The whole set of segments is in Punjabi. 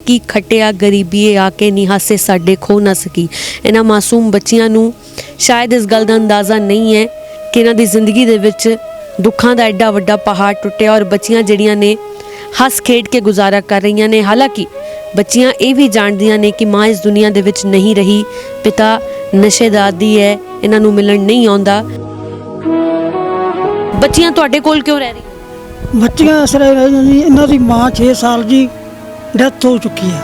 की खटिया गरीबीए आके नी हासे साडे खो ना सकी। इन्हां मासूम बच्चियां नूं शायद इस गल दा अंदाज़ा नहीं है कि इन्हां दी जिंदगी दे विच दुखां दा एड्डा वड्डा पहाड़ टुटिया और बच्चियां जिहड़ियां ने हस खेड के गुजारा कर रही ने। हालांकि बच्चियां ये भी जानदियां ने कि माँ इस दुनिया दे विच नहीं रही, पिता नशे दा आदी है, इन्हां नूं मिलण नहीं आउंदा। बच्चियां तुहाडे कोल क्यों रह रही? बच्चियां इस तरह रह जी, इन्हां दी माँ 6 साल जी डेथ हो चुकी है।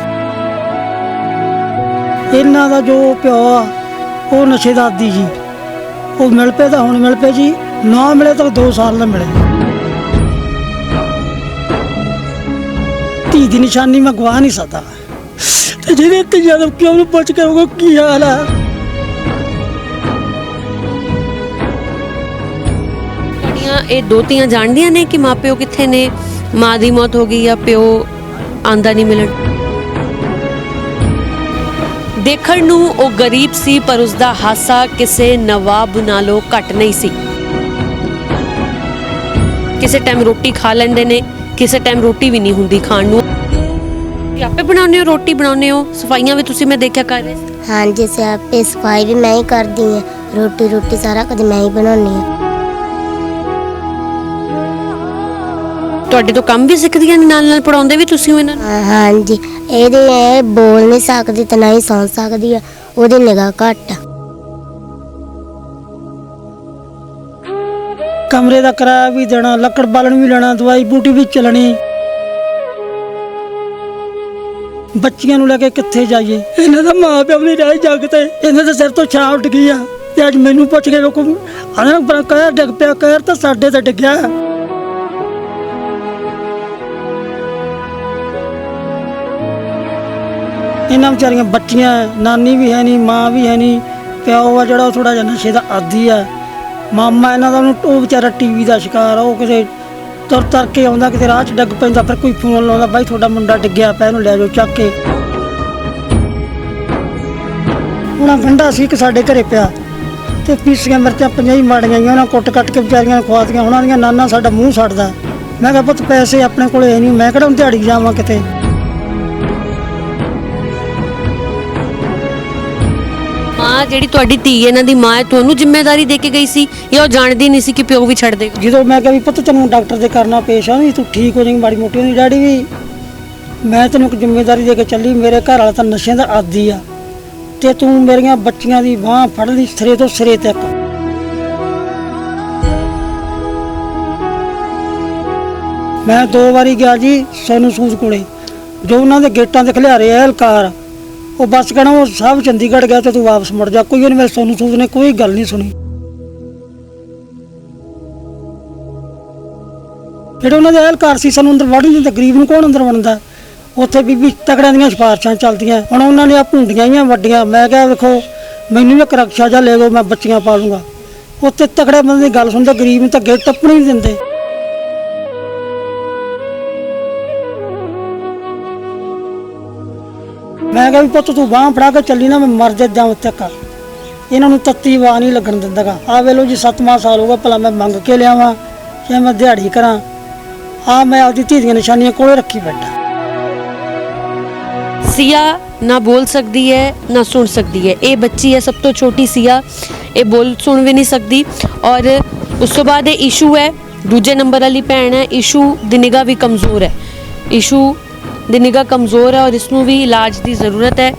इन्हां दा जो प्यो आ वो नशे दा आदी जी, वो मिल पे तो हुण मिल पे जी, ना मिले तो 2 साल ना मिले। धी दी निशानी मैं गवा नहीं सकता, जिहदे धीआं दे प्यो नूं पुछ के वो की हाल है। ਇਹ ਦੋਤੀਆਂ ਜਾਣਦੀਆਂ ਨੇ ਕਿ ਮਾਪਿਓ ਕਿੱਥੇ ਨੇ, ਮਾਂ ਦੀ ਮੌਤ ਹੋ ਗਈ ਜਾਂ ਪਿਓ ਆਂਦਾ ਨਹੀਂ ਮਿਲਣ। ਦੇਖਣ ਨੂੰ ਉਹ ਗਰੀਬ ਸੀ ਪਰ ਉਸਦਾ ਹਾਸਾ ਕਿਸੇ ਨਵਾਬ ਨਾਲੋਂ ਘੱਟ ਨਹੀਂ ਸੀ। ਕਿਸੇ ਟਾਈਮ ਰੋਟੀ ਖਾ ਲੈਂਦੇ ਨੇ, ਕਿਸੇ ਟਾਈਮ ਰੋਟੀ ਵੀ ਨਹੀਂ ਹੁੰਦੀ ਖਾਣ ਨੂੰ। ਆਪੇ ਬਣਾਉਂਦੇ ਹੋ, ਰੋਟੀ ਬਣਾਉਂਦੇ ਹੋ, ਸਫਾਈਆਂ ਵੀ ਤੁਸੀਂ ਮੈਂ ਦੇਖਿਆ ਕਰ ਰਹੇ ਸੀ। ਹਾਂਜੀ ਆਪੇ ਸਫਾਈ ਵੀ ਮੈਂ ਹੀ ਕਰਦੀ ਹਾਂ, ਰੋਟੀ ਸਾਰਾ ਕੁਝ ਮੈਂ ਹੀ ਬਣਾਉਂਦੀ ਹਾਂ। ਤੁਹਾਡੇ ਤੋਂ ਕੰਮ ਵੀ ਸਿੱਖਦੀਆਂ ਨੇ, ਨਾਲ ਨਾਲ ਪੜਾਉਂਦੇ ਵੀ ਤੁਸੀਂ ਇਹਨਾਂ ਨੂੰ? ਹਾਂਜੀ, ਇਹ ਬੋਲ ਨਹੀਂ ਸਕਦੀ ਤੇ ਨਾ ਹੀ ਸੁਣ ਸਕਦੀ ਆ, ਉਹਦੀ ਨਿਗਾਹ ਘੱਟ ਆ। कमरे का किराया भी देना, लकड़ बालन भी लेना, दवाई बूटी भी चलनी। बच्चियां नूं लैके कित्थे जाइए, इन्हां दा मां प्यो नहीं रह जागते, इन्हां दे सिर तो छां उठ गई आ। ते अज मैनूं पुछ के वेखो, आना कहर डिग पिया, कहर तां साडे ते डिग्या। इन्हां विचारियां बच्चियां, नानी भी है नहीं, माँ भी है नहीं, प्यो आ जिहड़ा थोड़ा जिहा नशे दा आदी आ। मामा इन्हां दा वो बेचारा टीवी का शिकार आ, वो किते तुर के आउंदा, किते राह च डिग पैंदा, फिर कोई फोन लाउंदा, बाई तुहाडा मुंडा डिग्गिया पिया, इहनूं लै जाओ चक के। हुण गंढा सी इक साडे घरे पिया ते पीसियां मिर्चां 50 माड़ियां आईयां, उन्हां कुੱਟ कट के बेचारियां खवातियां। हुणां दियां नाना साडा मूँह सड़दा। मैं कहा पुत्त पैसे अपने कोल है नहीं, मैं किहड़ा दिहाड़ी जावां किते। ਮਾਂ ਜਿਹੜੀ ਤੁਹਾਡੀ ਧੀ ਇਹਨਾਂ ਦੀ ਮਾਂ ਹੈ, ਤੁਹਾਨੂੰ ਜ਼ਿੰਮੇਵਾਰੀ ਦੇ ਕੇ ਗਈ ਸੀ ਜਾਂ ਉਹ ਜਾਣਦੀ ਨਹੀਂ ਸੀ ਕਿ ਪਿਓ ਵੀ ਛੱਡ ਦੇਗਾ? ਜਦੋਂ ਮੈਂ ਕਿਹਾ ਵੀ ਪੁੱਤ ਤੈਨੂੰ ਡਾਕਟਰ ਦੇ ਕਰਨਾ ਪੇਸ਼ ਆ, ਵੀ ਤੂੰ ਠੀਕ ਹੋ ਜਾਏਂਗੀ ਮਾੜੀ ਮੋਟੀ, ਉਹਦੀ ਡੈਡੀ ਵੀ ਮੈਂ ਤੈਨੂੰ ਇੱਕ ਜ਼ਿੰਮੇਵਾਰੀ ਦੇ ਕੇ ਚੱਲੀ, ਮੇਰੇ ਘਰ ਵਾਲਾ ਤਾਂ ਨਸ਼ਿਆਂ ਦਾ ਆਦੀ ਆ ਤੇ ਤੂੰ ਮੇਰੀਆਂ ਬੱਚੀਆਂ ਦੀ ਬਾਂਹ ਫੜ ਲਈ ਸਿਰੇ ਤੋਂ ਸਿਰੇ ਤੱਕ। ਮੈਂ 2 ਵਾਰੀ ਗਿਆ ਜੀ ਸੋਨੂੰ ਸੂਦ ਕੋਲੇ, ਜੋ ਉਹਨਾਂ ਦੇ ਗੇਟਾਂ ਤੇ ਖਿਲਾਰੇ ਐਲਕਾਰ, ਉਹ ਬਸ ਕਹਿਣਾ ਉਹ ਸਭ ਚੰਡੀਗੜ੍ਹ ਗਿਆ ਤੇ ਤੂੰ ਵਾਪਸ ਮੁੜ ਜਾ। ਕੋਈ ਉਹਨੇ ਮੇਰੇ ਸੋਨੂੰ ਸੂਦ ਨੇ ਕੋਈ ਗੱਲ ਨਹੀਂ ਸੁਣੀ। ਜਿਹੜੇ ਉਹਨਾਂ ਦੇ ਅਹਿਲਕਾਰ ਸੀ ਸਾਨੂੰ ਅੰਦਰ ਵੜ ਨਹੀਂ ਦਿੰਦੇ, ਗਰੀਬ ਨੂੰ ਕੌਣ ਅੰਦਰ ਵੜਦਾ। ਉੱਥੇ ਬੀਬੀ ਤਕੜਿਆਂ ਦੀਆਂ ਸਿਫਾਰਸ਼ਾਂ ਚੱਲਦੀਆਂ। ਹੁਣ ਉਹਨਾਂ ਨੇ ਆ ਭੁੰਡੀਆਂ ਹੀ ਵੱਡੀਆਂ, ਮੈਂ ਕਿਹਾ ਵੇਖੋ ਮੈਨੂੰ ਵੀ ਇੱਕ ਰਕਸ਼ਾ ਜਿਹਾ ਲੈ ਦਿਓ, ਮੈਂ ਬੱਚੀਆਂ ਪਾਲੂੰਗਾ। ਉੱਥੇ ਤਕੜੇ ਬੰਦੇ ਦੀ ਗੱਲ ਸੁਣਦੇ, ਗਰੀਬ ਨੂੰ ਤਾਂ ਗੇਟ ਟੱਪਣ ਨਹੀਂ ਦਿੰਦੇ। ਮੈਂ ਕਿਹਾ ਵੀ ਪੁੱਤ ਤੂੰ ਬਾਂਹ ਫੜਾ ਕੇ ਚੱਲੀ ਨਾ, ਮੈਂ ਮਰ ਜਾ ਉੱਥੇ ਕਰ। ਇਹਨਾਂ ਨੂੰ ਤੱਤੀ ਵਾਹ ਨਹੀਂ ਲੱਗਣ ਦਿੰਦਾਗਾ। ਆ ਵੇਲੋ ਜੀ 7ਵਾਂ ਸਾਲ ਹੋਗਾ, ਭਲਾ ਮੈਂ ਮੰਗ ਕੇ ਲਿਆਵਾਂ ਜਾਂ ਮੈਂ ਦਿਹਾੜੀ ਕਰਾਂ। ਆ ਮੈਂ ਆਪਦੀ ਧੀ ਦੀਆਂ ਨਿਸ਼ਾਨੀਆਂ ਕੋਲੇ ਰੱਖੀ ਬੈਠਾ। सिया ना बोल सकती है ना सुन सकती है, ये बच्ची है सब तो छोटी सिया, ये बोल सुन भी नहीं सकती। और उस तो बाद ईशू है दूजे नंबर वाली भैन है। ईशू दी निगाह भी कमज़ोर है, ईशू दी निगाह कमज़ोर है और इसनूं भी इलाज की ज़रूरत है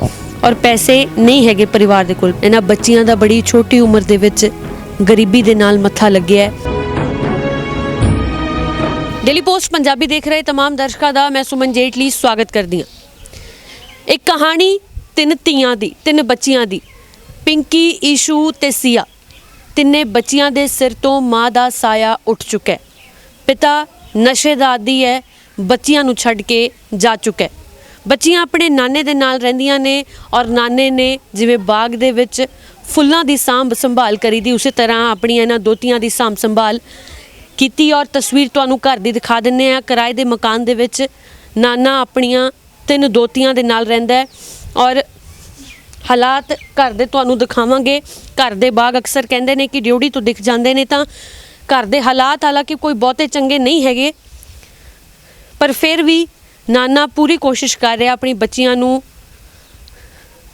और पैसे नहीं हैगे परिवार दे कोल। इन्हां बच्चियां दा बड़ी छोटी उम्र दे विच गरीबी दे नाल मत्था लग्या है। डेली पोस्ट पंजाबी देख रहे तमाम दर्शकों का मैं सुमन जेटली स्वागत करदी हाँ। एक कहानी 3 ਧੀਆਂ ਦੀ, 3 ਬੱਚੀਆਂ ਦੀ, ਪਿੰਕੀ, ਈਸ਼ੂ ਤੇ ਸੀਆ। ਤਿੰਨੇ ਬੱਚੀਆਂ ਦੇ ਸਿਰ ਤੋਂ ਮਾਂ ਦਾ ਸਾਇਆ ਉੱਠ ਚੁੱਕਾ ਹੈ। ਪਿਤਾ ਨਸ਼ੇ ਦਾ ਆਦੀ ਹੈ, ਬੱਚੀਆਂ ਨੂੰ ਛੱਡ ਕੇ ਜਾ ਚੁੱਕਾ ਹੈ। ਬੱਚੀਆਂ ਆਪਣੇ ਨਾਨੇ ਦੇ ਨਾਲ ਰਹਿੰਦੀਆਂ ਨੇ ਔਰ ਨਾਨੇ ਨੇ ਜਿਵੇਂ ਬਾਗ ਦੇ ਵਿੱਚ ਫੁੱਲਾਂ ਦੀ ਸਾਂਭ ਸੰਭਾਲ ਕਰੀ ਦੀ, ਉਸੇ ਤਰ੍ਹਾਂ ਆਪਣੀਆਂ ਇਹਨਾਂ ਦੋਤੀਆਂ ਦੀ ਸਾਂਭ ਸੰਭਾਲ ਕੀਤੀ। ਔਰ ਤਸਵੀਰ ਤੁਹਾਨੂੰ ਘਰ ਦੀ ਦਿਖਾ ਦਿੰਦੇ ਆ। ਕਿਰਾਏ ਦੇ ਮਕਾਨ ਦੇ ਵਿੱਚ ਨਾਨਾ ਆਪਣੀਆਂ 3 ਦੋਤੀਆਂ ਦੇ ਨਾਲ ਰਹਿੰਦਾ ਹੈ ਔਰ ਹਾਲਾਤ ਘਰ ਦੇ ਤੁਹਾਨੂੰ ਦਿਖਾਵਾਂਗੇ। ਘਰ ਦੇ ਬਾਗ ਅਕਸਰ ਕਹਿੰਦੇ ਨੇ ਕਿ ਡਿਊਟੀ ਤੋਂ ਦਿਖ ਜਾਂਦੇ ਨੇ, ਤਾਂ ਘਰ ਦੇ ਹਾਲਾਤ ਹਾਲਾਂਕਿ ਕੋਈ ਬਹੁਤੇ ਚੰਗੇ ਨਹੀਂ ਹੈਗੇ, ਪਰ ਫਿਰ ਵੀ ਨਾਨਾ ਪੂਰੀ ਕੋਸ਼ਿਸ਼ ਕਰ ਰਿਹਾ ਆਪਣੀ ਬੱਚੀਆਂ ਨੂੰ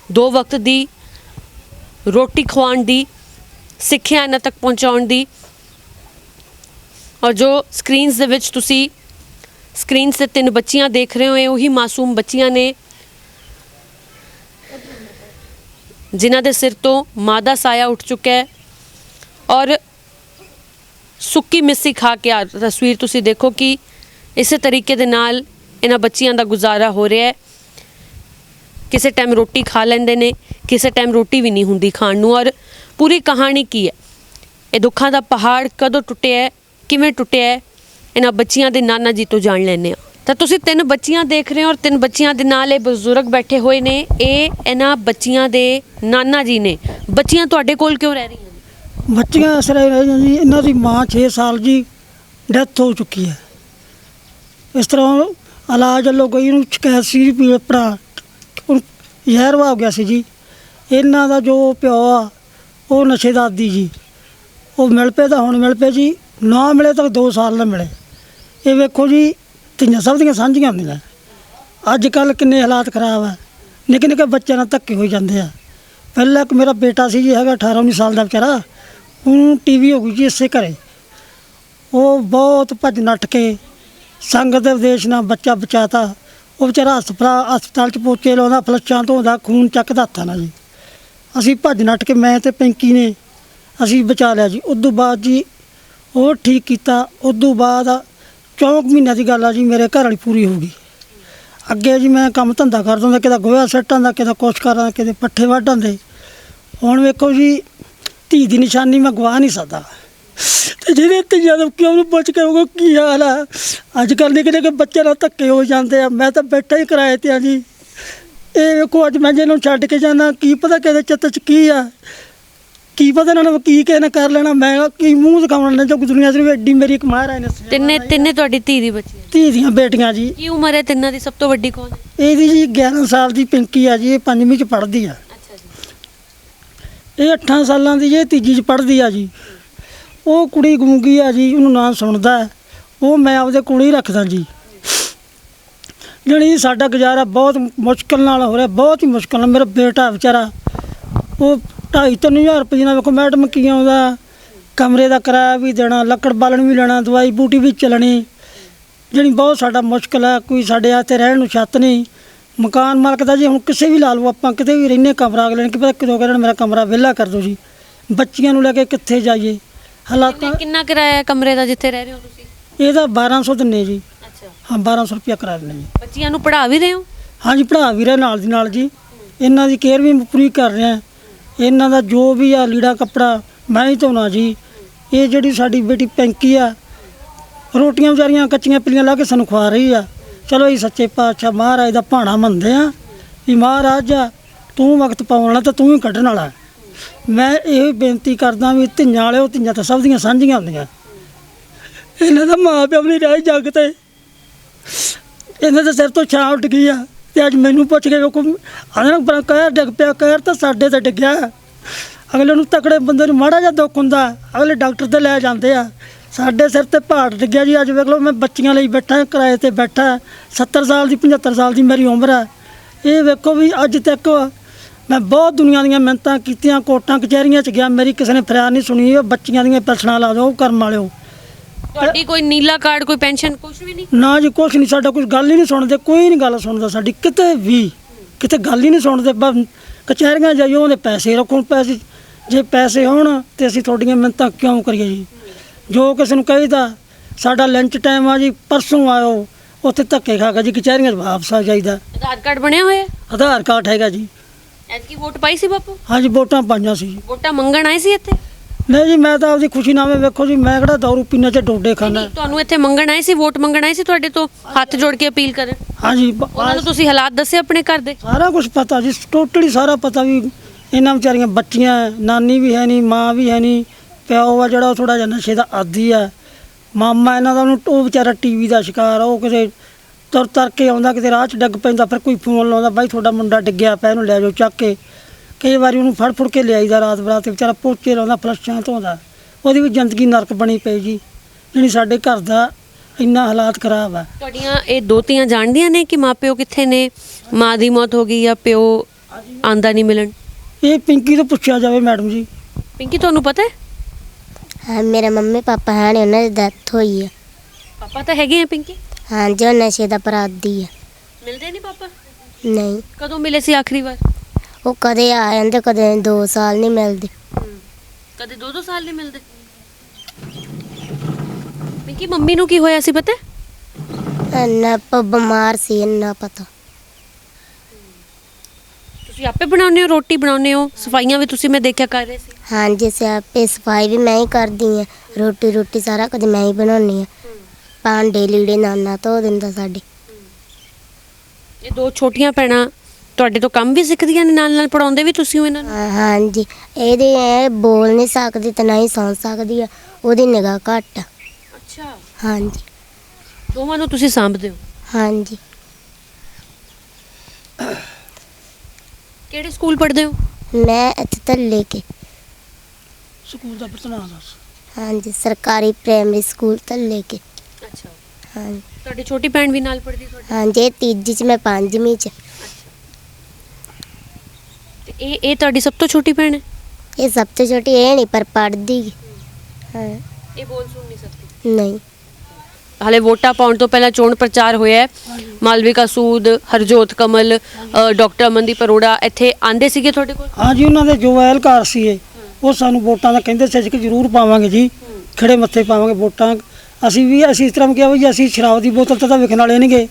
2 ਵਕਤ ਦੀ ਰੋਟੀ ਖਵਾਉਣ ਦੀ, ਸਿੱਖਿਆ ਇਹਨਾਂ ਤੱਕ ਪਹੁੰਚਾਉਣ ਦੀ। ਔਰ ਜੋ ਸਕਰੀਨਸ ਦੇ ਵਿੱਚ ਤੁਸੀਂ ਸਕਰੀਨ 'ਤੇ 3 ਬੱਚੀਆਂ ਦੇਖ ਰਹੇ ਹੋ, ਇਹ ਉਹੀ ਮਾਸੂਮ ਬੱਚੀਆਂ ਨੇ ਜਿਨ੍ਹਾਂ ਦੇ ਸਿਰ ਤੋਂ ਮਾਂ ਦਾ ਸਾਇਆ ਉੱਠ ਚੁੱਕਾ ਹੈ। ਔਰ ਸੁੱਕੀ ਮਿੱਸੀ ਖਾ ਕੇ ਆ ਤਸਵੀਰ ਤੁਸੀਂ ਦੇਖੋ ਕਿ ਇਸੇ ਤਰੀਕੇ ਦੇ ਨਾਲ ਇਹਨਾਂ ਬੱਚੀਆਂ ਦਾ ਗੁਜ਼ਾਰਾ ਹੋ ਰਿਹਾ ਹੈ। ਕਿਸੇ ਟਾਈਮ ਰੋਟੀ ਖਾ ਲੈਂਦੇ ਨੇ, ਕਿਸੇ ਟਾਈਮ ਰੋਟੀ ਵੀ ਨਹੀਂ ਹੁੰਦੀ ਖਾਣ ਨੂੰ। ਔਰ ਪੂਰੀ ਕਹਾਣੀ ਕੀ ਹੈ, ਇਹ ਦੁੱਖਾਂ ਦਾ ਪਹਾੜ ਕਦੋਂ ਟੁੱਟਿਆ ਹੈ, ਕਿਵੇਂ ਟੁੱਟਿਆ ਹੈ, ਇਹਨਾਂ ਬੱਚੀਆਂ ਦੇ ਨਾਨਾ ਜੀ ਤੋਂ ਜਾਣ ਲੈਂਦੇ ਹਾਂ। ਤਾਂ ਤੁਸੀਂ 3 ਬੱਚੀਆਂ ਦੇਖ ਰਹੇ ਹੋ ਔਰ 3 ਬੱਚੀਆਂ ਦੇ ਨਾਲ ਇਹ ਬਜ਼ੁਰਗ ਬੈਠੇ ਹੋਏ ਨੇ, ਇਹ ਇਹਨਾਂ ਬੱਚੀਆਂ ਦੇ ਨਾਨਾ ਜੀ ਨੇ। ਬੱਚੀਆਂ ਤੁਹਾਡੇ ਕੋਲ ਕਿਉਂ ਰਹਿ ਰਹੀਆਂ ਨੇ? ਬੱਚੀਆਂ ਆਸਰੇ ਰਹੀਆਂ ਜੀ। ਇਹਨਾਂ ਦੀ ਮਾਂ 6 ਸਾਲ ਜੀ ਡੈਥ ਹੋ ਚੁੱਕੀ ਹੈ। ਇਸ ਤਰ੍ਹਾਂ ਇਲਾਜ ਵੱਲੋਂ ਗਈ, ਨੂੰ ਸ਼ਿਕਾਇਤ ਸੀ ਵੀ ਆਪਣਾ ਜ਼ਹਿਰਵਾ ਹੋ ਗਿਆ ਸੀ ਜੀ। ਇਹਨਾਂ ਦਾ ਜੋ ਪਿਓ ਆ ਉਹ ਨਸ਼ੇ ਦਾ ਆਦੀ ਜੀ, ਉਹ ਮਿਲ ਪਏ ਤਾਂ ਹੁਣ ਮਿਲ ਪਏ ਜੀ, ਨਾ ਮਿਲੇ ਤਾਂ 2 ਸਾਲ ਨਾ ਮਿਲੇ। ਇਹ ਵੇਖੋ ਜੀ, ਧੀਆਂ ਸਭ ਦੀਆਂ ਸਾਂਝੀਆਂ ਹੁੰਦੀਆਂ। ਅੱਜ ਕੱਲ੍ਹ ਕਿੰਨੇ ਹਾਲਾਤ ਖਰਾਬ ਆ, ਨਿੱਕੇ ਨਿੱਕੇ ਬੱਚਿਆਂ ਨਾਲ ਧੱਕੇ ਹੋਈ ਜਾਂਦੇ ਆ। ਪਹਿਲਾਂ ਇੱਕ ਮੇਰਾ ਬੇਟਾ ਸੀ ਜੀ, ਹੈਗਾ 18-19 ਸਾਲ ਦਾ ਵਿਚਾਰਾ, ਉਹਨੂੰ ਟੀਵੀ ਹੋ ਗਈ ਜੀ ਇਸੇ ਘਰੇ। ਉਹ ਬਹੁਤ ਭੱਜ ਨੱਠ ਕੇ ਸੰਗਤ ਦੇ ਉਦੇਸ਼ ਨਾਲ ਬੱਚਾ ਬਚਾਤਾ। ਉਹ ਵਿਚਾਰਾ ਹਸਪਤਾਲ 'ਚ ਪੋਚੇ ਲਾਉਂਦਾ, ਫਲੱਸ਼ਾਂ ਧੋਂਦਾ, ਖੂਨ ਚੱਕਦਾ ਹੱਥਾਂ ਨਾਲ ਜੀ। ਅਸੀਂ ਭੱਜ ਨੱਠ ਕੇ, ਮੈਂ ਤੇ ਪਿੰਕੀ ਨੇ ਅਸੀਂ ਬਚਾ ਲਿਆ ਜੀ। ਉਸ ਤੋਂ ਬਾਅਦ ਜੀ ਉਹ ਠੀਕ ਕੀਤਾ। ਉਸ ਤੋਂ ਬਾਅਦ 4 ਮਹੀਨਿਆਂ ਦੀ ਗੱਲ ਆ ਜੀ, ਮੇਰੇ ਘਰ ਵਾਲੀ ਪੂਰੀ ਹੋ ਗਈ। ਅੱਗੇ ਜੀ ਮੈਂ ਕੰਮ ਧੰਦਾ ਕਰਦਾ ਹੁੰਦਾ, ਕਿਤੇ ਗੋਹਾ ਸੱਟਾਂ ਦਾ, ਕਿਤੇ ਕੁਛ ਕਰਾਂ, ਕਿਤੇ ਪੱਠੇ ਵਾਢਾਂ ਦੇ। ਹੁਣ ਵੇਖੋ ਜੀ, ਧੀ ਦੀ ਨਿਸ਼ਾਨੀ ਮੈਂ ਗਵਾ ਨਹੀਂ ਸਕਦਾ। ਤੇ ਜਿਹੜੇ ਧੀਆਂ ਦੇ ਕਿਉਂ ਨੂੰ ਪੁੱਛ ਕੇ ਉਹ ਕੀ ਹਾਲ ਆ। ਅੱਜ ਕੱਲ੍ਹ ਨਿੱਕੇ ਨਿੱਕੇ ਬੱਚਿਆਂ ਨਾਲ ਧੱਕੇ ਹੋ ਜਾਂਦੇ ਆ। ਮੈਂ ਤਾਂ ਬੈਠਾ ਹੀ ਕਿਰਾਏ 'ਤੇ ਆ ਜੀ। ਇਹ ਵੇਖੋ, ਅੱਜ ਮੈਂ ਜਿਹਨੂੰ ਛੱਡ ਕੇ ਜਾਂਦਾ, ਕੀ ਪਤਾ ਕਿਹਦੇ ਚਿੱਤ 'ਚ ਕੀ ਆ, ਕੀ ਪਤਾ ਇਹਨਾਂ ਨੂੰ ਕੀ ਕਿਸੇ ਨੇ ਕਰ ਲੈਣਾ। ਮੈਂ ਕੀ ਮੂੰਹ ਦਿਖਾਉਣਾ ਜੋ ਦੁਨੀਆ 'ਚ ਐਡੀ ਮੇਰੀ ਇੱਕ ਮਾਰ ਆਏ ਨੇ। ਤਿੰਨੇ ਤੁਹਾਡੀ ਧੀ ਦੀ ਬੱਚੀ? ਧੀ ਦੀਆਂ ਬੇਟੀਆਂ ਜੀ। ਕੀ ਉਮਰ ਹੈ ਤਿੰਨਾਂ ਦੀ? ਸਭ ਤੋਂ ਵੱਡੀ ਕੌਣ ਹੈ? ਇਹਦੀ ਜੀ 11 ਸਾਲ ਦੀ ਪਿੰਕੀ ਆ ਜੀ, ਇਹ 5ਵੀਂ 'ਚ ਪੜ੍ਹਦੀ ਆ। ਅੱਛਾ ਜੀ। ਇਹ 8 ਸਾਲਾਂ ਦੀ, ਇਹ 3 'ਚ ਪੜ੍ਹਦੀ ਆ ਜੀ। ਉਹ ਕੁੜੀ ਗੂੰਗੀ ਆ ਜੀ, ਉਹਨੂੰ ਨਾਂ ਸੁਣਦਾ, ਉਹ ਮੈਂ ਆਪਦੇ ਕੋਲ ਹੀ ਰੱਖਦਾ ਜੀ। ਜਾਣੀ ਸਾਡਾ ਗੁਜ਼ਾਰਾ ਬਹੁਤ ਮੁਸ਼ਕਿਲ ਨਾਲ ਹੋ ਰਿਹਾ, ਬਹੁਤ ਹੀ ਮੁਸ਼ਕਿਲ ਨਾਲ। ਮੇਰਾ ਬੇਟਾ ਵਿਚਾਰਾ ਉਹ 2,500-3,000 ਰੁਪਏ ਨਾਲ, ਵੇਖੋ ਮੈਡਮ ਕੀ ਆਉਂਦਾ, ਕਮਰੇ ਦਾ ਕਿਰਾਇਆ ਵੀ ਦੇਣਾ, ਲੱਕੜ ਬਾਲਣ ਵੀ ਲੈਣਾ, ਦਵਾਈ ਬੂਟੀ ਵੀ ਚੱਲਣੀ। ਜਾਣੀ ਬਹੁਤ ਸਾਡਾ ਮੁਸ਼ਕਿਲ ਹੈ। ਕੋਈ ਸਾਡੇ ਇੱਥੇ ਰਹਿਣ ਨੂੰ ਛੱਤ ਨਹੀਂ, ਮਕਾਨ ਮਾਲਕ ਦਾ ਜੀ ਹੁਣ ਕਿਸੇ ਵੀ ਲਾ ਲਓ, ਆਪਾਂ ਕਿਤੇ ਵੀ ਰਹਿੰਦੇ, ਕਮਰਾ ਅਗਲੇ ਨੇ ਕੀ ਪਤਾ ਕਦੋਂ ਕਹਿਣ ਮੇਰਾ ਕਮਰਾ ਵਿਹਲਾ ਕਰ ਦਿਓ ਜੀ। ਬੱਚੀਆਂ ਨੂੰ ਲੈ ਕੇ ਕਿੱਥੇ ਜਾਈਏ, ਹਾਲਾਤਾਂ। ਕਿੰਨਾ ਕਿਰਾਇਆ ਹੈ ਕਮਰੇ ਦਾ ਜਿੱਥੇ ਰਹਿ ਰਹੇ ਹੋ ਤੁਸੀਂ? ਇਹਦਾ 1200 ਦਿੰਦੇ ਜੀ। ਅੱਛਾ। ਹਾਂ, 1200 ਰੁਪਇਆ ਕਿਰਾਇਆ ਦਿੰਦੇ ਜੀ। ਬੱਚੀਆਂ ਨੂੰ ਪੜ੍ਹਾ ਵੀ ਰਹੇ ਹੋ? ਹਾਂਜੀ, ਪੜ੍ਹਾ ਵੀ ਰਹੇ ਨਾਲ ਦੀ ਨਾਲ ਜੀ। ਇਹਨਾਂ ਦੀ ਕੇਅਰ ਵੀ ਪੂਰੀ ਕਰ ਰਿਹਾ। ਇਹਨਾਂ ਦਾ ਜੋ ਵੀ ਆ ਲੀੜਾ ਕੱਪੜਾ ਮੈਂ ਹੀ ਧੋਣਾ ਜੀ। ਇਹ ਜਿਹੜੀ ਸਾਡੀ ਬੇਟੀ ਪੈਂਕੀ ਆ, ਰੋਟੀਆਂ ਵਿਚਾਰੀਆਂ ਕੱਚੀਆਂ ਪੀਲੀਆਂ ਲਾ ਕੇ ਸਾਨੂੰ ਖਵਾ ਰਹੀ ਆ। ਚਲੋ ਜੀ, ਸੱਚੇ ਪਾਤਸ਼ਾਹ ਮਹਾਰਾਜ ਦਾ ਭਾਣਾ ਮੰਨਦੇ ਆ ਵੀ ਮਹਾਰਾਜ ਤੂੰ ਵਕਤ ਪਾਉਣ ਵਾਲਾ ਤਾਂ ਤੂੰ ਹੀ ਕੱਢਣ ਵਾਲਾ। ਮੈਂ ਇਹ ਬੇਨਤੀ ਕਰਦਾ ਵੀ ਧੀਆਂ ਵਾਲਿਓ, ਧੀਆਂ ਤਾਂ ਸਭ ਦੀਆਂ ਸਾਂਝੀਆਂ ਹੁੰਦੀਆਂ। ਇਹਨਾਂ ਦਾ ਮਾਂ ਪਿਓ ਨਹੀਂ ਰਹੇ ਜੱਗ ਤੇ, ਇਹਨਾਂ ਦੇ ਸਿਰ ਤੋਂ ਛਾਂ ਉੱਡ ਗਈ ਆ। ਤੇ ਅੱਜ ਮੈਨੂੰ ਪੁੱਛ ਕੇ ਵੇਖੋ, ਆਹ ਕਹਿਰ ਡਿੱਗ ਪਿਆ, ਕਹਿਰ ਤਾਂ ਸਾਡੇ ਤੇ ਡਿੱਗਿਆ। ਅਗਲੇ ਨੂੰ ਤਕੜੇ ਬੰਦੇ ਨੂੰ ਮਾੜਾ ਜਿਹਾ ਦੁੱਖ ਹੁੰਦਾ, ਅਗਲੇ ਡਾਕਟਰ ਤੇ ਲੈ ਜਾਂਦੇ ਆ। ਸਾਡੇ ਸਿਰ ਤੇ ਪਹਾੜ ਡਿੱਗਿਆ ਜੀ। ਅੱਜ ਵੇਖ ਲਓ, ਮੈਂ ਬੱਚੀਆਂ ਲਈ ਬੈਠਾ, ਕਿਰਾਏ 'ਤੇ ਬੈਠਾ। 70 ਸਾਲ ਦੀ 75 ਸਾਲ ਦੀ ਮੇਰੀ ਉਮਰ ਹੈ। ਇਹ ਵੇਖੋ ਵੀ ਅੱਜ ਤੱਕ ਮੈਂ ਬਹੁਤ ਦੁਨੀਆ ਦੀਆਂ ਮਿਹਨਤਾਂ ਕੀਤੀਆਂ, ਕੋਰਟਾਂ ਕਚਹਿਰੀਆਂ 'ਚ ਗਿਆ, ਮੇਰੀ ਕਿਸੇ ਨੇ ਫਰਿਆਦ ਨਹੀਂ ਸੁਣੀ। ਉਹ ਬੱਚੀਆਂ ਦੀਆਂ ਪੈਨਸ਼ਨਾਂ ਲਾ ਦਿਓ, ਕਰਮ ਵਾਲਿਓ। ਤੁਹਾਡੀ ਕੋਈ ਨੀਲਾ ਕਾਰਡ, ਕੋਈ ਪੈਨਸ਼ਨ, ਕੁਝ ਵੀ ਨਹੀਂ? ਨਾ ਜੀ, ਕੁਛ ਨਹੀਂ। ਸਾਡਾ ਕੋਈ ਗੱਲ ਹੀ ਨਹੀਂ ਸੁਣਦੇ, ਕੋਈ ਨਹੀਂ ਗੱਲ ਸੁਣਦਾ ਸਾਡੀ ਕਿਤੇ ਵੀ, ਕਿਤੇ ਗੱਲ ਹੀ ਨਹੀਂ ਸੁਣਦੇ। ਬਸ ਕਚਹਿਰੀਆਂ ਜਾਈਓ, ਉਹਦੇ ਪੈਸੇ ਰੱਖੋ। ਪੈਸੇ ਜੇ ਪੈਸੇ ਹੋਣ ਤਾਂ ਅਸੀਂ ਤੁਹਾਡੀਆਂ ਮਿਹਨਤਾਂ ਕਿਉਂ ਕਰੀਏ ਜੀ। ਜੋ ਕਿਸੇ ਨੂੰ ਕਹੀਦਾ ਸਾਡਾ ਲੰਚ ਟਾਈਮ ਆ ਜੀ, ਪਰਸੋਂ ਆਇਓ, ਉੱਥੇ ਧੱਕੇ ਖਾ ਕੇ ਜੀ ਕਚਹਿਰੀਆਂ 'ਚ ਵਾਪਸ ਆ ਜਾਈਦਾ। ਆਧਾਰ ਕਾਰਡ ਬਣਿਆ ਹੋਇਆ? ਆਧਾਰ ਕਾਰਡ ਹੈਗਾ ਜੀ। ਐਤਕੀ ਵੋਟ ਪਾਈ ਸੀ ਬਾਪੂ? ਹਾਂਜੀ, ਵੋਟਾਂ ਪਾਈਆਂ ਸੀ ਜੀ। ਵੋਟਾਂ ਮੰਗਣ ਆਏ ਸੀ ਇੱਥੇ? ਨਹੀਂ ਜੀ, ਮੈਂ ਤਾਂ ਆਪਦੀ ਖੁਸ਼ੀ ਨਾਵੇਂ ਵੇਖੋ ਜੀ, ਮੈਂ ਕਿਹੜਾ ਦਾਰੂ ਪੀਣਾ 'ਚ ਡੋਡੇ ਖਾਣਾ। ਤੁਹਾਨੂੰ ਇੱਥੇ ਮੰਗਣ ਆਏ ਸੀ, ਵੋਟ ਮੰਗਣ ਆਏ ਸੀ ਤੁਹਾਡੇ ਤੋਂ, ਹੱਥ ਜੋੜ ਕੇ ਅਪੀਲ ਕਰਨ? ਹਾਂਜੀ, ਉਹਨਾਂ ਨੂੰ ਤੁਸੀਂ ਹਾਲਾਤ ਦੱਸੇ ਆਪਣੇ ਘਰ ਦੇ? ਸਾਰਾ ਕੁਝ ਪਤਾ ਜੀ, ਟੋਟਲੀ ਸਾਰਾ ਪਤਾ ਵੀ ਇਹਨਾਂ ਵਿਚਾਰੀਆਂ ਬੱਚੀਆਂ, ਨਾਨੀ ਵੀ ਹੈ ਨਹੀਂ, ਮਾਂ ਵੀ ਹੈ ਨਹੀਂ, ਪਿਓ ਆ ਜਿਹੜਾ ਉਹ ਥੋੜ੍ਹਾ ਜਿਹਾ ਨਸ਼ੇ ਦਾ ਆਦੀ ਆ। ਮਾਮਾ ਇਹਨਾਂ ਦਾ, ਉਹਨੂੰ ਉਹ ਵਿਚਾਰਾ ਟੀਵੀ ਦਾ ਸ਼ਿਕਾਰ ਆ। ਉਹ ਕਿਤੇ ਤੁਰ ਕੇ ਆਉਂਦਾ, ਕਿਤੇ ਰਾਹ 'ਚ ਡਿੱਗ ਪੈਂਦਾ, ਫਿਰ ਕੋਈ ਫੋਨ ਲਾਉਂਦਾ, ਬਾਈ ਤੁਹਾਡਾ ਮੁੰਡਾ ਡਿੱਗਿਆ ਪਿਆ, ਇਹਨੂੰ ਲੈ ਜਾਓ ਚੱਕ ਕੇ। ਕਈ ਵਾਰੀ ਉਹਨੂੰ ਫੜ ਕੇ ਲਿਆਈਦਾ ਰਾਤ ਬਰਾਤ, ਤੇ ਵਿਚਾਰਾ ਪੋਚੇ ਲਾਉਂਦਾ, ਫਲੱਸ਼ਾਂ ਧੋਂਦਾ। ਉਹਦੀ ਵੀ ਜ਼ਿੰਦਗੀ ਨਰਕ ਬਣੀ ਪਈ ਜੀ। ਜਿਹੜੀ ਸਾਡੇ ਘਰ ਦਾ ਇੰਨਾ ਹਾਲਾਤ ਖਰਾਬ ਆ। ਤੁਹਾਡੀਆਂ ਇਹ ਦੋ ਧੀਆਂ ਜਾਣਦੀਆਂ ਨੇ ਕਿ ਮਾਪਿਓ ਕਿੱਥੇ ਨੇ, ਮਾਂ ਦੀ ਮੌਤ ਹੋ ਗਈ ਜਾਂ ਪਿਓ ਆਂਦਾ ਨਹੀਂ ਮਿਲਣ? ਇਹ ਪਿੰਕੀ ਤੋਂ ਪੁੱਛਿਆ ਜਾਵੇ ਮੈਡਮ ਜੀ। ਪਿੰਕੀ ਤੁਹਾਨੂੰ ਪਤਾ ਹੈ? ਹਾਂ ਮੇਰੇ ਮੰਮੀ ਪਾਪਾ ਹੈ ਨੇ, ਉਹਨਾਂ ਦੀ ਡੈਥ ਹੋਈ ਹੈ। ਪਾਪਾ ਤਾਂ ਹੈਗੇ ਆ ਪਿੰਕੀ? ਹਾਂਜੀ ਉਹ ਨਸ਼ੇ ਦਾ ਅਪਰਾਧੀ ਹੈ। ਮਿਲਦੇ ਨਹੀਂ ਪਾਪਾ? ਨਹੀਂ ਕਦੋਂ ਮਿਲੇ ਸੀ ਆਖਰੀ ਵਾਰ? ਉਹ ਕਦੇ ਆ ਜਾਂਦੇ, ਕਦੇ 2 ਸਾਲ ਨਹੀਂ ਮਿਲਦੇ। ਕਦੇ 2-2 ਸਾਲ ਨਹੀਂ ਮਿਲਦੇ। ਪਿੰਕੀ ਮੰਮੀ ਨੂੰ ਕੀ ਹੋਇਆ ਸੀ ਪਤਾ ਹੈ? ਇੰਨਾ ਬਿਮਾਰ ਸੀ, ਇੰਨਾ ਪਤਾ। ਤੁਸੀਂ ਆਪੇ ਬਣਾਉਂਦੇ ਹੋ, ਰੋਟੀ ਬਣਾਉਂਦੇ ਹੋ, ਸਫਾਈਆਂ ਵੀ ਤੁਸੀਂ ਮੈਂ ਦੇਖਿਆ ਕਰ ਰਹੇ ਸੀ। ਹਾਂਜੀ ਸਿਆਪੇ ਸਫਾਈ ਵੀ ਮੈਂ ਹੀ ਕਰਦੀ ਹਾਂ, ਰੋਟੀ ਸਾਰਾ ਕੁਝ ਮੈਂ ਹੀ ਬਣਾਉਂਦੀ ਹਾਂ। ਭਾਂਡੇ ਲੀੜੇ ਨਾਨਾ ਧੋ ਦਿੰਦਾ ਸਾਡੇ। ਇਹ ਦੋ ਛੋਟੀਆਂ ਭੈਣਾਂ ਤੁਹਾਡੇ ਤੋਂ ਕੰਮ ਵੀ ਸਿੱਖਦੀਆਂ ਨੇ, ਨਾਲ ਨਾਲ ਪੜਾਉਂਦੇ ਵੀ ਤੁਸੀਂ ਹੋ ਇਹਨਾਂ ਨੂੰ? ਹਾਂਜੀ ਇਹਦੇ ਇਹ ਬੋਲ ਨਹੀਂ ਸਕਦੀ ਤੇ ਨਾ ਹੀ ਸੁਣ ਸਕਦੀ ਆ, ਉਹਦੀ ਨਿਗਾਹ ਘੱਟ ਆ। ਅੱਛਾ, ਹਾਂਜੀ ਦੋਵਾਂ ਨੂੰ ਤੁਸੀਂ ਸਾਂਭਦੇ ਹੋ? ਹਾਂਜੀ। ਕਿਹੜੇ ਸਕੂਲ ਪੜ੍ਹਦੇ ਹੋ? ਮੈਂ ਇੱਥੇ ਧੱਲੇ ਕੇ, ਸਕੂਲ ਦਾ ਪਤਾ ਨਾ ਦੱਸ। ਹਾਂਜੀ ਸਰਕਾਰੀ ਪ੍ਰਾਇਮਰੀ ਸਕੂਲ ਧੱਲੇ ਕੇ। ਅੱਛਾ, ਹਾਂਜੀ ਤੁਹਾਡੀ ਛੋਟੀ ਭੈਣ ਵੀ ਨਾਲ ਪੜ੍ਹਦੀ ਤੁਹਾਡੀ? ਹਾਂਜੀ ਇਹ ਤੀਜੀ ਚ, ਮੈਂ 5ਵੀਂ ਚ। ਤੇ ਇਹ ਤੁਹਾਡੀ ਸਭ ਤੋਂ ਛੋਟੀ ਭੈਣ ਹੈ? ਇਹ ਸਭ ਤੋਂ ਛੋਟੀ ਇਹ ਨਹੀਂ ਪਰ ਪੜ੍ਹਦੀ। ਹਾਂ ਇਹ ਬੋਲ ਸੁਣ ਨਹੀਂ ਸਕਦੀ? ਨਹੀਂ। ਹਾਲੇ ਵੋਟਾਂ ਪਾਉਣ ਤੋਂ ਪਹਿਲਾਂ ਚੋਣ ਪ੍ਰਚਾਰ ਹੋਇਆ ਹੈ। ਮਾਲਵਿਕਾ ਸੂਦ, ਹਰਜੋਤ ਕਮਲ, ਡਾਕਟਰ ਅਮਨਦੀਪ ਅਰੋੜਾ ਇੱਥੇ ਆਂਦੇ ਸੀਗੇ ਤੁਹਾਡੇ ਕੋਲ? ਹਾਂਜੀ ਉਹਨਾਂ ਦੇ ਜੋ ਅਹਿਲਕਾਰ ਸੀ ਉਹ ਸਾਨੂੰ ਵੋਟਾਂ ਦਾ ਕਹਿੰਦੇ ਸੀ ਕਿ ਜ਼ਰੂਰ ਪਾਵਾਂਗੇ ਜੀ, ਖੜੇ ਮੱਥੇ ਪਾਵਾਂਗੇ ਵੋਟਾਂ। ਅਸੀਂ ਇਸ ਤਰ੍ਹਾਂ ਕਿਹਾ ਵੀ ਅਸੀਂ ਸ਼ਰਾਬ ਦੀ ਬੋਤਲ ਤਾਂ ਵਿਕਣ ਵਾਲੇ ਨਹੀਂਗੇ,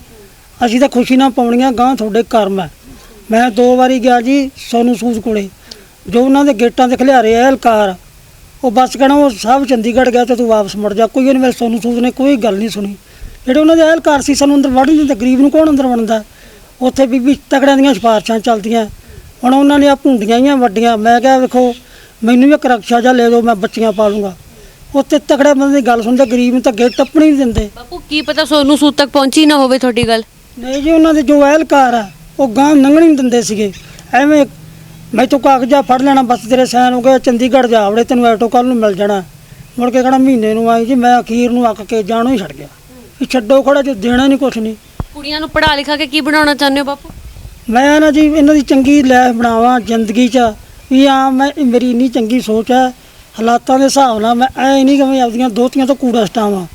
ਅਸੀਂ ਤਾਂ ਖੁਸ਼ੀ ਨਾਲ ਪਾਉਣੀਆਂ, ਗਾਂ ਤੁਹਾਡੇ ਕਰਮ ਹੈ। ਮੈਂ 2 ਵਾਰੀ ਗਿਆ ਜੀ ਸੋਨੂੰ ਸੂਦ ਕੋਲੇ, ਜੋ ਉਹਨਾਂ ਦੇ ਗੇਟਾਂ ਤੇ ਖਿਲਾਰੇ ਅਹਿਲਕਾਰ, ਉਹ ਬਸ ਕਹਿਣਾ ਉਹ ਸਭ ਚੰਡੀਗੜ੍ਹ ਗਿਆ ਤੇ ਤੂੰ ਵਾਪਸ ਮੁੜ ਜਾ। ਕੋਈ ਉਹਨੇ ਮੇਰੇ ਸੋਨੂੰ ਸੂਦ ਨੇ ਕੋਈ ਗੱਲ ਨਹੀਂ ਸੁਣੀ। ਜਿਹੜੇ ਉਹਨਾਂ ਦੇ ਅਹਿਲਕਾਰ ਸੀ ਸਾਨੂੰ ਅੰਦਰ ਵੜਨ ਨਹੀਂ ਦਿੰਦੇ, ਗਰੀਬ ਨੂੰ ਕੌਣ ਅੰਦਰ ਵੜਦਾ? ਉੱਥੇ ਬੀਬੀ ਤਕੜਿਆਂ ਦੀਆਂ ਸਿਫਾਰਸ਼ਾਂ ਚੱਲਦੀਆਂ। ਹੁਣ ਉਹਨਾਂ ਨੇ ਆ ਭੁੰਡੀਆਂ ਹੀ ਵੱਡੀਆਂ, ਮੈਂ ਕਿਹਾ ਵੇਖੋ ਮੈਨੂੰ ਵੀ ਇੱਕ ਰਕਸ਼ਾ ਜਿਹਾ ਲੈ ਦਿਓ, ਮੈਂ ਬੱਚੀਆਂ ਪਾਲੂੰਗਾ। ਉੱਥੇ ਤਕੜੇ ਬੰਦੇ ਦੀ ਗੱਲ ਸੁਣਦੇ, ਗਰੀਬ ਨੂੰ ਤਾਂ ਗੇਟ ਟੱਪਣੀ ਨਹੀਂ ਦਿੰਦੇ। ਬਾਪੂ ਕੀ ਪਤਾ ਸੋਨੂੰ ਸੂਦ ਤੱਕ ਪਹੁੰਚੀ ਨਾ ਹੋਵੇ ਤੁਹਾਡੀ ਗੱਲ? ਨਹੀਂ ਜੀ ਉਹਨਾਂ ਦੇ ਜੋ ਅਹਿਲਕਾਰ ਆ ਉਹ ਗਾਂ ਲੰਘਣ ਨਹੀਂ ਦਿੰਦੇ ਸੀਗੇ। ਐਵੇਂ ਮੈਂ ਤੋਂ ਕਾਗਜ਼ਾ ਫੜ ਲੈਣਾ, ਬਸ ਤੇਰੇ ਸਾਈਨ ਹੋ ਗਏ, ਚੰਡੀਗੜ੍ਹ ਜਾ ਵੜੇ, ਤੈਨੂੰ ਆਟੋ ਕੱਲ੍ਹ ਨੂੰ ਮਿਲ ਜਾਣਾ। ਮੁੜ ਕੇ ਕਹਿਣਾ ਮਹੀਨੇ ਨੂੰ ਆਈ ਜੀ। ਮੈਂ ਅਖੀਰ ਨੂੰ ਅੱਕ ਕੇ ਜਾਣੋਂ ਹੀ ਛੱਡ ਗਿਆ ਵੀ ਛੱਡੋ ਖੜਾ, ਜੋ ਦੇਣਾ ਨਹੀਂ ਕੁਛ ਨਹੀਂ। ਕੁੜੀਆਂ ਨੂੰ ਪੜ੍ਹਾ ਲਿਖਾ ਕੇ ਕੀ ਬਣਾਉਣਾ ਚਾਹੁੰਦੇ ਹੋ ਬਾਪੂ? ਮੈਂ ਨਾ ਜੀ ਇਹਨਾਂ ਦੀ ਚੰਗੀ ਲਾਈਫ ਬਣਾਵਾਂ ਜ਼ਿੰਦਗੀ 'ਚ ਵੀ। ਆ ਮੈਂ ਮੇਰੀ ਇੰਨੀ ਚੰਗੀ ਸੋਚ ਹੈ, ਹਾਲਾਤਾਂ ਦੇ ਹਿਸਾਬ ਨਾਲ ਮੈਂ ਐ ਨਹੀਂ ਕਿ ਮੈਂ ਆਪਦੀਆਂ ਦੋਤੀਆਂ ਤੋਂ ਕੂੜਾ ਸਟਾਵਾਂ।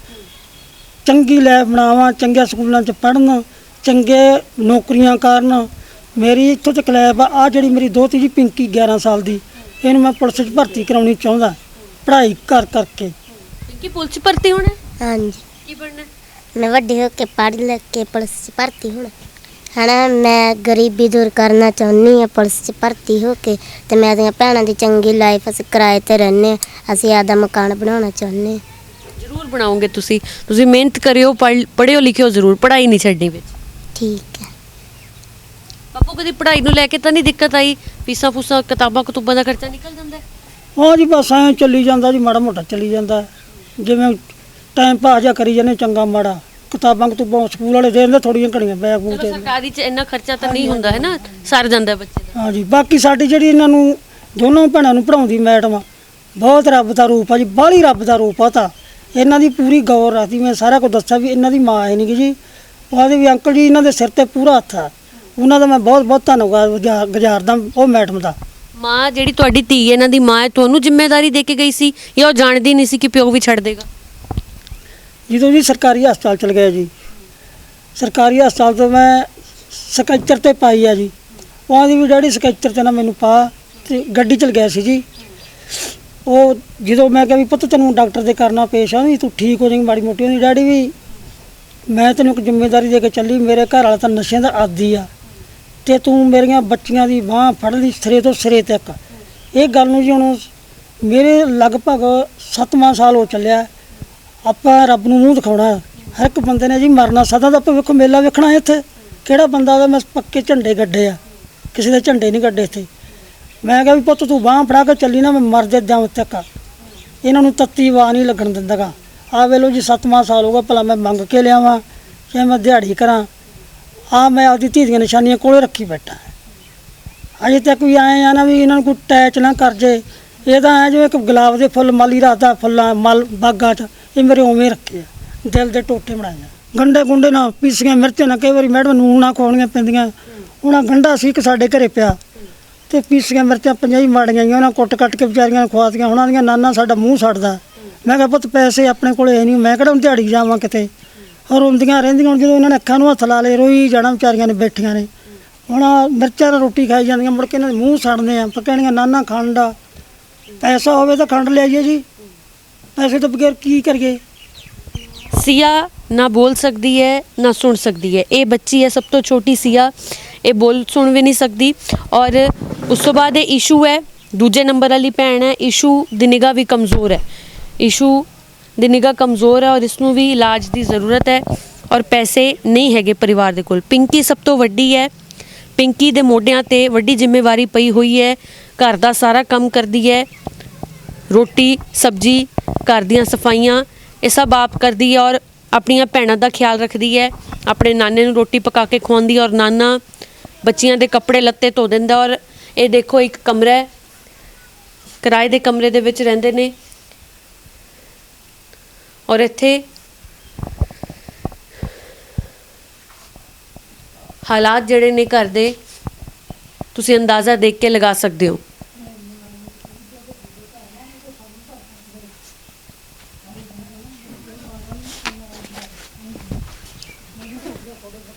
ਚੰਗੀ ਲਾਈਫ ਬਣਾਵਾਂ, ਚੰਗੇ ਸਕੂਲਾਂ 'ਚ ਪੜ੍ਹਨ, ਚੰਗੇ ਨੌਕਰੀਆਂ ਕਰਨ। ਮੇਰੀ ਇੱਥੋਂ ਤੱਕ ਲਾਈਫ ਆ ਜਿਹੜੀ ਮੇਰੀ ਦੋਤੀ ਜੀ ਪਿੰਕੀ 11 ਸਾਲ ਦੀ, ਇਹਨੂੰ ਮੈਂ ਪੁਲਿਸ 'ਚ ਭਰਤੀ ਕਰਾਉਣੀ ਚਾਹੁੰਦਾ, ਪੜ੍ਹਾਈ ਕਰਕੇ। ਪਿੰਕੀ ਪੁਲਿਸ 'ਚ ਭਰਤੀ ਹੋਣਾ? ਹਾਂਜੀ ਕੀ ਬਣਨਾ? ਮੈਂ ਵੱਡੀ ਹੋ ਕੇ ਪੜ੍ਹ ਲਿਖ ਕੇ ਪੁਲਿਸ 'ਚ ਭਰਤੀ ਹੋਣਾ ਹੈ। ਮੈਂ ਗਰੀਬੀ ਦੂਰ ਕਰਨਾ ਚਾਹੁੰਦੀ ਹਾਂ ਪੁਲਿਸ 'ਚ ਭਰਤੀ ਹੋ ਕੇ, ਤੇ ਮੈਂ ਆਪਣੀਆਂ ਭੈਣਾਂ ਦੀ ਚੰਗੀ ਲਾਈਫ, ਅਸੀਂ ਕਿਰਾਏ 'ਤੇ ਰਹਿੰਦੇ ਹਾਂ, ਅਸੀਂ ਆਪਦਾ ਮਕਾਨ ਬਣਾਉਣਾ ਚਾਹੁੰਦੇ ਹਾਂ। ਜ਼ਰੂਰ ਬਣਾਓਗੇ ਤੁਸੀਂ ਮਿਹਨਤ ਕਰਿਓ, ਪੜ੍ਹਿਓ ਲਿਖਿਓ ਜ਼ਰੂਰ, ਪੜ੍ਹਾਈ ਨਹੀਂ ਛੱਡਣੀ ਵਿੱਚ। ਠੀਕ ਹੈ। ਬਾਪੂ ਕਦੀ ਪੜ੍ਹਾਈ ਨੂੰ ਲੈ ਕੇ ਤਾਂ ਨਹੀਂ ਦਿੱਕਤ ਆਈ? ਫੀਸਾਂ ਫੂਸਾਂ, ਕਿਤਾਬਾਂ ਕਤੂਬਾਂ ਦਾ ਖਰਚਾ ਨਿਕਲ ਜਾਂਦਾ ਹੈ? ਹਾਂ ਜੀ ਬਸ ਐਂ ਚੱਲੀ ਜਾਂਦਾ ਜੀ, ਮਾੜਾ ਮੋਟਾ ਚੱਲੀ ਜਾਂਦਾ, ਜਿਵੇਂ ਟਾਈਮ ਪਾਸ ਜਿਹਾ ਕਰੀ ਜਾਂਦੇ, ਚੰਗਾ ਮਾੜਾ। ਕਿਤਾਬਾਂ ਕਤੂਬਾਂ ਸਕੂਲ ਵਾਲੇ ਦੇ ਦਿੰਦੇ, ਥੋੜ੍ਹੀਆਂ ਘੜੀਆਂ ਬੈਗ ਬੂਗ ਚਲੋ ਤੇ। ਸਰਕਾਰੀ 'ਚ ਇੰਨਾ ਖਰਚਾ ਤਾਂ ਨਹੀਂ ਹੁੰਦਾ ਹੈ ਨਾ, ਸਰ ਜਾਂਦਾ ਬੱਚੇ ਦਾ। ਹਾਂ ਜੀ ਬਾਕੀ ਸਾਡੀ ਜਿਹੜੀ ਇਹਨਾਂ ਨੂੰ ਦੋਨੋਂ ਭੈਣਾਂ ਨੂੰ ਪੜ੍ਹਾਉਂਦੀ ਮੈਡਮ ਬਹੁਤ ਰੱਬ ਦਾ ਰੂਪ ਆ ਜੀ, ਬਾਹਲੀ ਰੱਬ ਦਾ ਰੂਪ ਆ। ਤਾਂ ਇਹਨਾਂ ਦੀ ਪੂਰੀ ਗੌਰ ਰੱਖਦੀ। ਮੈਂ ਸਾਰਾ ਕੁਝ ਦੱਸਿਆ ਵੀ ਇਹਨਾਂ ਦੀ ਮਾਂ ਹੈ ਨਹੀਂ ਗੀ ਜੀ, ਉਹਦੇ ਵੀ ਅੰਕਲ ਜੀ ਇਹਨਾਂ ਦੇ ਸਿਰ ਤੇ ਪੂਰਾ ਹੱਥ ਆ। ਉਹਨਾਂ ਦਾ ਮੈਂ ਬਹੁਤ ਬਹੁਤ ਧੰਨਵਾਦ ਗੁਜ਼ਾਰਦਾ ਉਹ ਮੈਡਮ ਦਾ। ਮਾਂ ਜਿਹੜੀ ਤੁਹਾਡੀ ਧੀ ਹੈ, ਇਹਨਾਂ ਦੀ ਮਾਂ ਹੈ, ਤੁਹਾਨੂੰ ਜ਼ਿੰਮੇਵਾਰੀ ਦੇ ਕੇ ਗਈ ਸੀ ਜਾਂ ਉਹ ਜਾਣਦੀ ਨਹੀਂ ਸੀ ਕਿ ਪਿਓ ਵੀ ਛੱਡ ਦੇਗਾ? ਜਦੋਂ ਜੀ ਸਰਕਾਰੀ ਹਸਪਤਾਲ ਚਲ ਗਿਆ ਜੀ, ਸਰਕਾਰੀ ਹਸਪਤਾਲ ਤੋਂ ਮੈਂ ਸਕੈਚਰ ਤੇ ਪਾਈ ਆ ਜੀ। ਉਹਦੀ ਵੀ ਡੈਡੀ ਸਕੈਚਰ ਤੇ ਨਾ ਮੈਨੂੰ ਪਾ, ਤੇ ਗੱਡੀ ਚਲ ਗਿਆ ਸੀ ਜੀ। ਉਹ ਜਦੋਂ ਮੈਂ ਕਿਹਾ ਵੀ ਪੁੱਤ ਤੈਨੂੰ ਡਾਕਟਰ ਦੇ ਕਰਨਾ ਪੇਸ਼ ਆ, ਵੀ ਤੂੰ ਠੀਕ ਹੋ ਜਾਏਂਗੀ ਮਾੜੀ ਮੋਟੀ। ਉਹਦੀ ਡੈਡੀ ਵੀ ਮੈਂ ਤੈਨੂੰ ਇੱਕ ਜ਼ਿੰਮੇਵਾਰੀ ਦੇ ਕੇ ਚੱਲੀ, ਮੇਰੇ ਘਰ ਵਾਲਾ ਤਾਂ ਨਸ਼ਿਆਂ ਦਾ ਆਦੀ ਆ, ਤੇ ਤੂੰ ਮੇਰੀਆਂ ਬੱਚੀਆਂ ਦੀ ਬਾਂਹ ਫੜ ਲਈ ਸਿਰੇ ਤੋਂ ਸਿਰੇ ਤੱਕ। ਇਹ ਗੱਲ ਨੂੰ ਜੀ ਹੁਣ ਮੇਰੇ ਲਗਭਗ 7ਵਾਂ ਸਾਲ ਹੋ ਚੱਲਿਆ। ਆਪਾਂ ਰੱਬ ਨੂੰ ਮੂੰਹ ਦਿਖਾਉਣਾ, ਹਰ ਇੱਕ ਬੰਦੇ ਨੇ ਜੀ ਮਰਨਾ। ਸਦਾ ਦਾ ਭਵਿੱਖ ਮੇਲਾ ਵੇਖਣਾ ਇੱਥੇ। ਕਿਹੜਾ ਬੰਦਾ ਦਾ ਮੈਂ ਪੱਕੇ ਝੰਡੇ ਗੱਡੇ ਆ, ਕਿਸੇ ਦੇ ਝੰਡੇ ਨਹੀਂ ਗੱਡੇ ਇੱਥੇ। ਮੈਂ ਕਿਹਾ ਵੀ ਪੁੱਤ ਤੂੰ ਬਾਂਹ ਫੜਾ ਕੇ ਚੱਲੀ ਨਾ, ਮੈਂ ਮਰ ਜਾ ਦਮ ਤੱਕ ਇਹਨਾਂ ਨੂੰ ਤੱਤੀ ਵਾਹ ਨਹੀਂ ਲੱਗਣ ਦਿੰਦਾਗਾ। ਆ ਵੇਲੋ ਜੀ 7ਵਾਂ ਸਾਲ ਹੋਗਾ, ਭਲਾ ਮੈਂ ਮੰਗ ਕੇ ਲਿਆਵਾਂ ਜਾਂ ਮੈਂ ਦਿਹਾੜੀ ਕਰਾਂ? ਆ ਮੈਂ ਆਪਦੀ ਧੀ ਦੀਆਂ ਨਿਸ਼ਾਨੀਆਂ ਕੋਲੇ ਰੱਖੀ ਬੈਠਾ। ਅਜੇ ਤੱਕ ਵੀ ਆਏ ਆ ਨਾ ਵੀ ਇਹਨਾਂ ਨੂੰ ਕੋਈ ਟੈਚ ਨਾ ਕਰ ਜੇ। ਇਹ ਤਾਂ ਐ ਜਿਵੇਂ ਇੱਕ ਗੁਲਾਬ ਦੇ ਫੁੱਲ ਮਾਲੀ ਰਾਤ ਦਾ ਫੁੱਲਾਂ ਮਲ ਬਾਗਾਂ 'ਚ, ਇਹ ਮੇਰੇ ਉਵੇਂ ਰੱਖੇ ਆ। ਦਿਲ ਦੇ ਟੋਟੇ ਬਣਾਏ ਆ। ਗੰਡੇ ਗੁੰਡੇ ਨਾਲ ਪੀਸੀਆਂ ਮਿਰਚਾਂ ਨਾਲ ਕਈ ਵਾਰੀ ਮੈਡਮ ਨੂਣ ਨਾਲ ਖਵਾਉਣੀਆਂ ਪੈਂਦੀਆਂ। ਉਹਨਾਂ ਗੰਡਾ ਸੀ ਕਿ ਸਾਡੇ ਘਰੇ ਪਿਆ ਤੇ ਪੀਸੀਆਂ ਮਿਰਚਾਂ 50 ਮਾੜੀਆਂ ਸੀ, ਉਹਨਾਂ ਕੁੱਟ ਕੱਟ ਕੇ ਵਿਚਾਰੀਆਂ ਨੂੰ ਖਵਾਤੀਆਂ। ਉਹਨਾਂ ਦੀਆਂ ਨਾਨਾ ਸਾਡਾ ਮੂੰਹ ਸੜਦਾ। ਮੈਂ ਕਿਹਾ ਪੁੱਤ ਪੈਸੇ ਆਪਣੇ ਕੋਲੇ ਹੈ ਨਹੀਂ, ਮੈਂ ਕਿਹੜਾ ਹੁਣ ਦਿਹਾੜੀ ਜਾਵਾਂ ਕਿਤੇ। ਔਰ ਰੋਂਦੀਆਂ ਰਹਿੰਦੀਆਂ। ਹੁਣ ਜਦੋਂ ਇਹਨਾਂ ਨੇ ਅੱਖਾਂ ਨੂੰ ਹੱਥ ਲਾ ਲਏ ਰੋਈ ਜਾਣਾ ਵਿਚਾਰੀਆਂ ਨੇ ਬੈਠੀਆਂ ਨੇ। ਹੁਣ ਮਿਰਚਾਂ ਨਾਲ ਰੋਟੀ ਖਾਈ ਜਾਂਦੀਆਂ, ਮੁੜ ਕੇ ਇਹਨਾਂ ਦੇ ਮੂੰਹ ਸੜਨੇ ਆ। ਪਰ ਕਹਿਣੀਆਂ ਨਾਨਾ ਖੰਡ ਆ, ਪੈਸਾ ਹੋਵੇ ਤਾਂ ਖੰਡ ਲਿਆਈਏ ਜੀ, ਪੈਸੇ ਤੋਂ ਬਗੈਰ ਕੀ ਕਰੀਏ। सिया ना बोल सकती है ना सुन सकती है। ये बच्ची है सब तो छोटी सिया, ये बोल सुन भी नहीं सकती। और उस तो बाद ईशू है दूजे नंबर वाली भैन है। ईशू दी निगाह भी कमज़ोर है। ईशू दी निगाह कमज़ोर है और इसनों भी इलाज की ज़रूरत है और पैसे नहीं हैगे परिवार दे कोल। पिंकी सब तो वड्डी है। पिंकी दे मोढियां ते वड्डी जिम्मेवारी पई हुई है। घर दा सारा काम करदी है, रोटी सब्जी घर दियां सफाइयां ये सब आप करदी है और अपनियां भैणां दा ख्याल रखदी है। अपने नाने नूं रोटी पका के खवाउंदी और नाना बच्चियां दे कपड़े लत्ते धो दिंदा। और ये देखो एक कमरा है, किराए दे कमरे दे विच रहिंदे ने और इत्थे हालात जिहड़े ने घर दे तुसीं अंदाज़ा देख के लगा सकदे हो।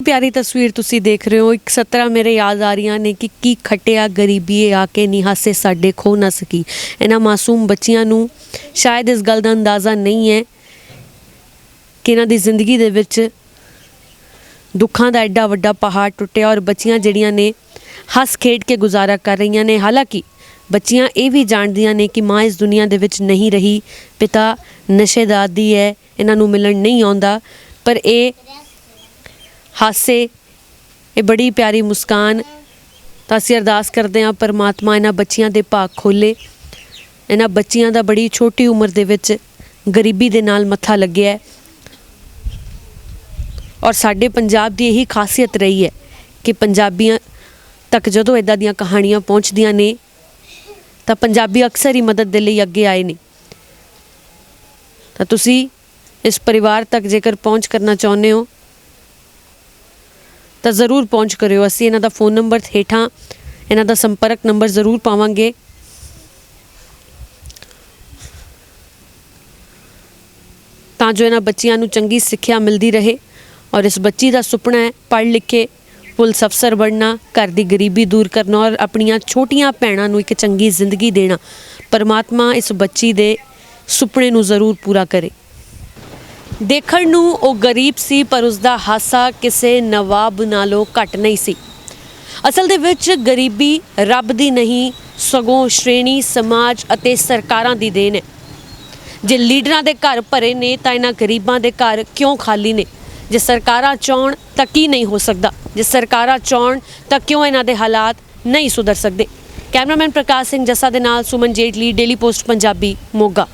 प्यारी तस्वीर तुसी देख रहे हो। एक 17 मेरे याद आ रही ने कि की खटिया गरीबी आके निहासे साडे खो ना सकी। इन्हां मासूम बच्चियां नूं शायद इस गल दा अंदाज़ा नहीं है कि इन्हां दी जिंदगी दे विच दुखां दा एडा वड्डा पहाड़ टुटिया और बच्चियां जिहड़ियां ने हस खेड के गुजारा कर रही ने। हालांकि बच्चियां ये भी जानदियां ने कि माँ इस दुनिया दे विच नहीं रही, पिता नशे दा आदी है, इन्हां नूं मिलण नहीं आउंदा। पर ये हासे ये बड़ी प्यारी मुस्कान ਤਾਂ ਅਸੀਂ ਅਰਦਾਸ ਕਰਦੇ ਹਾਂ परमात्मा ਇਹਨਾਂ ਬੱਚੀਆਂ ਦੇ ਭਾਗ ਖੋਲੇ। ਇਹਨਾਂ ਬੱਚੀਆਂ ਦਾ ਬੜੀ ਛੋਟੀ ਉਮਰ ਦੇ ਵਿੱਚ ਗਰੀਬੀ ਦੇ ਨਾਲ ਮੱਥਾ ਲੱਗਿਆ ਹੈ ਔਰ ਸਾਡੇ ਪੰਜਾਬ ਦੀ ਇਹੀ ਖਾਸੀਅਤ ਰਹੀ ਹੈ ਕਿ ਪੰਜਾਬੀਆਂ ਤੱਕ ਜਦੋਂ ਇਦਾਂ ਦੀਆਂ ਕਹਾਣੀਆਂ ਪਹੁੰਚਦੀਆਂ ਨੇ ਤਾਂ ਪੰਜਾਬੀ ਅਕਸਰ ਹੀ ਮਦਦ ਦੇ ਲਈ ਅੱਗੇ ਆਏ ਨੇ। ਤਾਂ ਤੁਸੀਂ ਇਸ ਪਰਿਵਾਰ ਤੱਕ ਜੇਕਰ ਪਹੁੰਚ ਕਰਨਾ ਚਾਹੁੰਦੇ ਹੋ ਤਾਂ ਜ਼ਰੂਰ ਪਹੁੰਚ ਕਰਿਓ। ਅਸੀਂ ਇਹਨਾਂ ਦਾ फ़ोन ਨੰਬਰ ਹੇਠਾਂ ਇਹਨਾਂ ਦਾ ਸੰਪਰਕ ਨੰਬਰ ਜ਼ਰੂਰ ਪਾਵਾਂਗੇ। ਤਾਂ ਜੋ ਇਹਨਾਂ ਬੱਚਿਆਂ ਨੂੰ ਚੰਗੀ ਸਿੱਖਿਆ ਮਿਲਦੀ ਰਹੇ ਔਰ ਇਸ ਬੱਚੀ ਦਾ ਸੁਪਨਾ ਹੈ ਪੜ੍ਹ ਲਿਖ ਕੇ ਪੁਲਿਸ ਅਫਸਰ ਬਣਨਾ, ਘਰ ਦੀ ਗਰੀਬੀ ਦੂਰ ਕਰਨਾ ਔਰ ਆਪਣੀਆਂ ਛੋਟੀਆਂ ਭੈਣਾਂ ਨੂੰ ਇੱਕ ਚੰਗੀ ਜ਼ਿੰਦਗੀ ਦੇਣਾ। ਪਰਮਾਤਮਾ ਇਸ ਬੱਚੀ ਦੇ ਸੁਪਨੇ ਨੂੰ ਜ਼ਰੂਰ ਪੂਰਾ ਕਰੇ। ਦੇਖਣ ਨੂੰ ਉਹ ਗਰੀਬ ਸੀ ਪਰ ਉਸਦਾ ਹਾਸਾ ਕਿਸੇ ਨਵਾਬ ਨਾਲੋਂ ਘੱਟ ਨਹੀਂ ਸੀ। ਅਸਲ ਦੇ ਵਿੱਚ ਗਰੀਬੀ ਰੱਬ ਦੀ ਨਹੀਂ ਸਗੋਂ ਸ਼੍ਰੇਣੀ ਸਮਾਜ ਅਤੇ ਸਰਕਾਰਾਂ ਦੀ ਦੇਣ ਹੈ। ਜੇ ਲੀਡਰਾਂ ਦੇ ਘਰ ਭਰੇ ਨੇ ਤਾਂ ਇਹਨਾਂ ਗਰੀਬਾਂ ਦੇ ਘਰ ਕਿਉਂ ਖਾਲੀ ਨੇ? ਜੇ ਸਰਕਾਰਾਂ ਚਾਹਣ ਤਾਂ ਕੀ ਨਹੀਂ ਹੋ ਸਕਦਾ? ਜੇ ਸਰਕਾਰਾਂ ਚਾਹਣ ਤਾਂ ਕਿਉਂ ਇਹਨਾਂ ਦੇ ਹਾਲਾਤ ਨਹੀਂ ਸੁਧਰ ਸਕਦੇ? ਕੈਮਰਾਮੈਨ ਪ੍ਰਕਾਸ਼ ਸਿੰਘ ਜੱਸਾ ਦੇ ਨਾਲ ਸੁਮਨ ਜੇਟਲੀ, ਡੇਲੀ ਪੋਸਟ ਪੰਜਾਬੀ, ਮੋਗਾ।